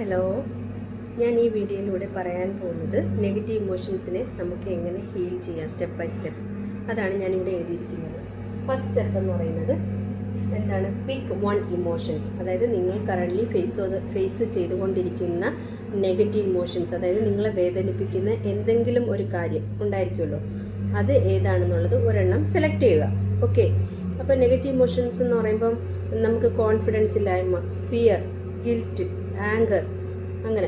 Hello, ഞാൻ ഈ വീഡിയോയിലൂടെ പറയാൻ പോകുന്നത് നെഗറ്റീവ് ഇമോഷൻസിനെ നമുക്ക് എങ്ങനെ ഹീൽ ചെയ്യാം സ്റ്റെപ്പ് ബൈ സ്റ്റെപ്പ്. അതാണ് ഞാനിവിടെ എഴുതിയിരിക്കുന്നത്. ഫസ്റ്റ് സ്റ്റെപ്പ് എന്ന് പറയുന്നത് എന്താണ്? പിക്ക് വൺ ഇമോഷൻസ്. അതായത് നിങ്ങൾ കറൻ്റ്ലി ഫേസ് ചെയ്തുകൊണ്ടിരിക്കുന്ന നെഗറ്റീവ് ഇമോഷൻസ്, അതായത് നിങ്ങളെ വേദനിപ്പിക്കുന്ന എന്തെങ്കിലും ഒരു കാര്യം ഉണ്ടായിരിക്കുമല്ലോ, അത് ഏതാണെന്നുള്ളത് ഒരെണ്ണം സെലക്ട് ചെയ്യുക. ഓക്കെ. അപ്പോൾ നെഗറ്റീവ് ഇമോഷൻസ് എന്ന് പറയുമ്പം നമുക്ക് കോൺഫിഡൻസ് ഇല്ലായ്മ, ഫിയർ, ഗിൽറ്റ്, ആങ്കർ, അങ്ങനെ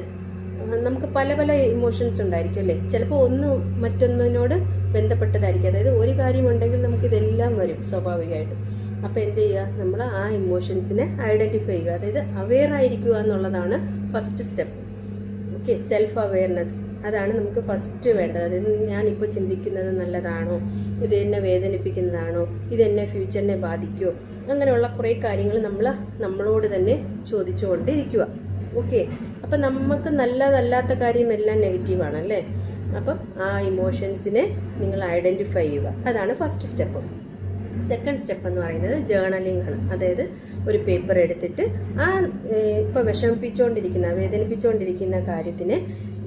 നമുക്ക് പല പല ഇമോഷൻസ് ഉണ്ടായിരിക്കും അല്ലേ. ചിലപ്പോൾ ഒന്ന് മറ്റൊന്നിനോട് ബന്ധപ്പെട്ടതായിരിക്കും. അതായത് ഒരു കാര്യമുണ്ടെങ്കിൽ നമുക്കിതെല്ലാം വരും സ്വാഭാവികമായിട്ടും. അപ്പോൾ എന്ത് ചെയ്യുക? നമ്മൾ ആ ഇമോഷൻസിനെ ഐഡൻറ്റിഫൈ ചെയ്യുക, അതായത് അവെയർ ആയിരിക്കുക എന്നുള്ളതാണ് first step. Okay, self awareness, അതാണ് നമുക്ക് ഫസ്റ്റ് വേണ്ടത്. അതായത് ഞാനിപ്പോൾ ചിന്തിക്കുന്നത് നല്ലതാണോ, ഇത് എന്നെ വേദനിപ്പിക്കുന്നതാണോ, ഇതെന്നെ ഫ്യൂച്ചറിനെ ബാധിക്കുമോ, അങ്ങനെയുള്ള കുറേ കാര്യങ്ങൾ നമ്മളോട് തന്നെ ചോദിച്ചുകൊണ്ടിരിക്കുക. ഓക്കെ. അപ്പം നമുക്ക് നല്ലതല്ലാത്ത കാര്യമെല്ലാം നെഗറ്റീവാണ് അല്ലേ. അപ്പം ആ ഇമോഷൻസിനെ നിങ്ങൾ ഐഡൻറ്റിഫൈ ചെയ്യുക, അതാണ് ഫസ്റ്റ് സ്റ്റെപ്പ്. സെക്കൻഡ് സ്റ്റെപ്പ് എന്ന് പറയുന്നത് ജേർണലിംഗ് ആണ്. അതായത് ഒരു പേപ്പർ എടുത്തിട്ട് ഇപ്പോൾ വേദനിപ്പിച്ചുകൊണ്ടിരിക്കുന്ന കാര്യത്തിനെ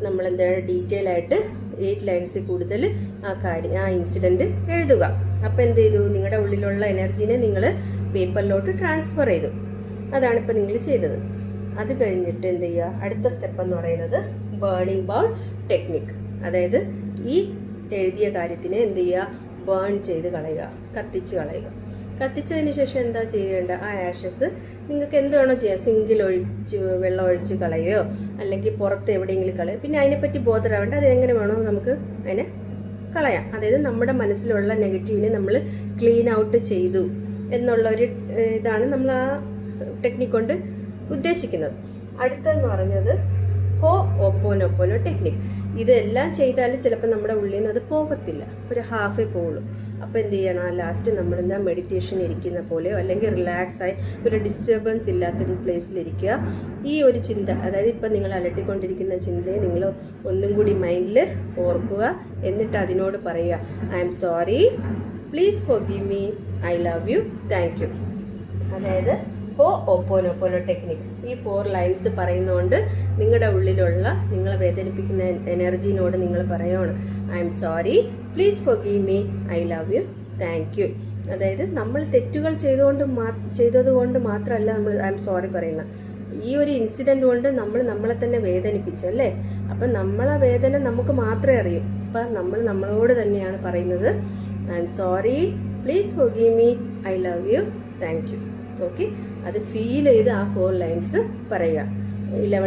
നമ്മൾ എന്താണ് ഡീറ്റെയിൽ ആയിട്ട് 8 ലൈൻസിൽ കൂടുതൽ ആ ഇൻസിഡൻറ്റ് എഴുതുക. അപ്പോൾ എന്ത് ചെയ്തു? നിങ്ങളുടെ ഉള്ളിലുള്ള എനർജീനെ നിങ്ങൾ പേപ്പറിലോട്ട് ട്രാൻസ്ഫർ ചെയ്തു. അതാണ് ഇപ്പോൾ നിങ്ങൾ ചെയ്തത്. അത് കഴിഞ്ഞിട്ട് എന്ത് ചെയ്യുക? അടുത്ത സ്റ്റെപ്പ് എന്ന് പറയുന്നത് ബേണിംഗ് ബൗൾ ടെക്നിക്ക്. അതായത് ഈ എഴുതിയ കാര്യത്തിനെ എന്ത് ചെയ്യുക? ബേൺ ചെയ്ത് കളയുക, കത്തിച്ച് കളയുക. കത്തിച്ചതിന് ശേഷം എന്താ ചെയ്യേണ്ട? ആ ആഷസ് നിങ്ങൾക്ക് എന്ത് വേണോ ചെയ്യാം. സിങ്കിൽ വെള്ളം ഒഴിച്ച് കളയുകയോ അല്ലെങ്കിൽ പുറത്ത് എവിടെയെങ്കിലും കളയുക. പിന്നെ അതിനെപ്പറ്റി ബോധറാവേണ്ട, അത് എങ്ങനെ വേണോ നമുക്ക് അതിനെ കളയാം. അതായത് നമ്മുടെ മനസ്സിലുള്ള നെഗറ്റീവിനെ നമ്മൾ ക്ലീൻ ഔട്ട് ചെയ്തു എന്നുള്ളൊരു ഇതാണ് നമ്മൾ ആ ടെക്നിക്ക് കൊണ്ട് ഉദ്ദേശിക്കുന്നത്. അടുത്തെന്ന് പറഞ്ഞത് ഹോപ്പോനോപ്പോനോ ടെക്നിക്ക്. ഇതെല്ലാം ചെയ്താലും ചിലപ്പോൾ നമ്മുടെ ഉള്ളിൽ നിന്ന് അത് പോകത്തില്ല, ഒരു ഹാഫേ പോവുള്ളൂ. അപ്പോൾ എന്ത് ചെയ്യണം? ലാസ്റ്റ് നമ്മളെന്താ മെഡിറ്റേഷൻ ഇരിക്കുന്ന പോലെയോ അല്ലെങ്കിൽ റിലാക്സായി ഒരു ഡിസ്റ്റർബൻസ് ഇല്ലാത്തൊരു പ്ലേസിലിരിക്കുക. ഈ ഒരു ചിന്ത, അതായത് ഇപ്പം നിങ്ങൾ അലട്ടിക്കൊണ്ടിരിക്കുന്ന ചിന്തയെ നിങ്ങൾ ഒന്നും കൂടി മൈൻഡിൽ ഓർക്കുക. എന്നിട്ട് അതിനോട് പറയുക, I am sorry, please forgive me, I love you, thank you. അതായത് ഹോപ്പോനോപ്പോനോ ടെക്നിക്ക്. ഈ 4 ലൈൻസ് പറയുന്നതുകൊണ്ട് നിങ്ങളുടെ ഉള്ളിലുള്ള നിങ്ങളെ വേദനിപ്പിക്കുന്ന എനർജീനോട് നിങ്ങൾ പറയണം, I am sorry, please forgive me, I love you, thank you. അതായത് നമ്മൾ തെറ്റുകൾ ചെയ്തതുകൊണ്ട് മാത്രമല്ല നമ്മൾ ഐ എം സോറി പറയുന്നത്. ഈ ഒരു ഇൻസിഡൻറ്റ് കൊണ്ട് നമ്മളെ തന്നെ വേദനിപ്പിച്ചു അല്ലേ. അപ്പം നമ്മളെ വേദന നമുക്ക് മാത്രമേ അറിയൂ. അപ്പം നമ്മളോട് തന്നെയാണ് പറയുന്നത്, I am sorry, please forgive me, I love you, thank U. Okay. അത് ഫീൽ ചെയ്ത് ആ 4 ലൈൻസ് പറയുക. 11